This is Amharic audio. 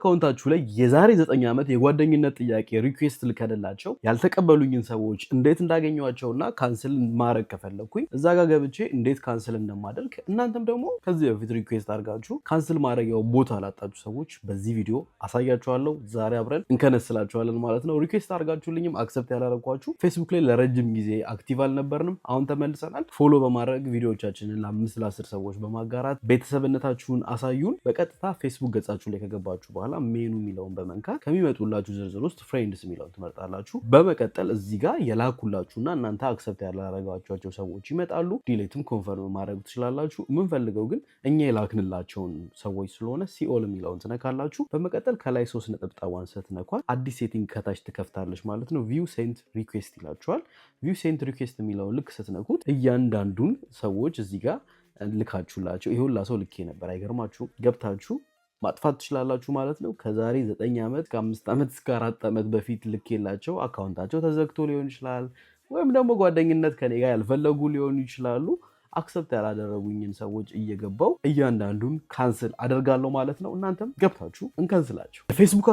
አካውንታችሁ ላይ የዛሬ 9 ዓመት የጓደኝነት ጥያቄ ሪኩዌስት ልከደላቸው ያልተቀበሉኝን ሰዎች እንዴት እንዳገኘዋቸውና ካንስል ማድረግ ከፈለኩኝ እዛ ጋር ገብቼ እንዴት ካንስል እንደማደርግ እናንተም ደግሞ ከዚህ በፊት ሪኩዌስት አድርጋችሁ ካንስል ማድረጊያው ቦታ ላጣችሁ ሰዎች በዚህ ቪዲዮ አሳያችኋለሁ። ዛሬ አብረን እንከነስላችኋለን ማለት ነው። ሪኩዌስት አድርጋችሁልኝም አክሰፕት ያላረኳችሁ ፌስቡክ ላይ ለረጅም ጊዜ አክቲቭ አልነበርንም። አሁን ተመልሰናል። ፎሎ በማድረግ ቪዲዮዎቻችንን ለ5 ለ10 ሰዎች በማጋራት ቤተሰብነታችሁን አሳዩን። በቀጥታ ፌስቡክ ገጻችሁ ላይ ከገባችሁ በኋላ ሜኑ የሚለውን በመንካት ከሚመጡላችሁ ዝርዝር ውስጥ ፍሬንድስ የሚለውን ትመርጣላችሁ። በመቀጠል እዚህ ጋር የላኩላችሁና እናንተ አክሰፕት ያላረጋችኋቸው ሰዎች ይመጣሉ። ዲሌትም ኮንፈርም ማድረግ ትችላላችሁ። የምንፈልገው ግን እኛ የላክንላቸውን ሰዎች ስለሆነ ሲኦል የሚለውን ትነካላችሁ። በመቀጠል ከላይ 3 ነጥብጣቧን ስትነኳት አዲስ ሴቲንግ ከታች ትከፍታለች ማለት ነው። ቪው ሴንት ሪኩዌስት ይላችኋል። ቪው ሴንት ሪኩዌስት የሚለውን ልክ ስትነኩት እያንዳንዱን ሰዎች እዚህ ጋር ልካችሁላቸው ይሄ ሁላ ሰው ልኬ ነበር አይገርማችሁ ገብታችሁ ማጥፋት ትችላላችሁ ማለት ነው። ከዛሬ 9 ዓመት ከ5 ዓመት እስከ 4 ዓመት በፊት ልኬላቸው አካውንታቸው ተዘግቶ ሊሆን ይችላል፣ ወይም ደግሞ ጓደኝነት ከኔ ጋር ያልፈለጉ ሊሆኑ ይችላሉ። አክሰፕት ያላደረጉኝን ሰዎች እየገባው እያንዳንዱን ካንስል አደርጋለሁ ማለት ነው። እናንተም ገብታችሁ እንከንስላችሁ። ፌስቡክ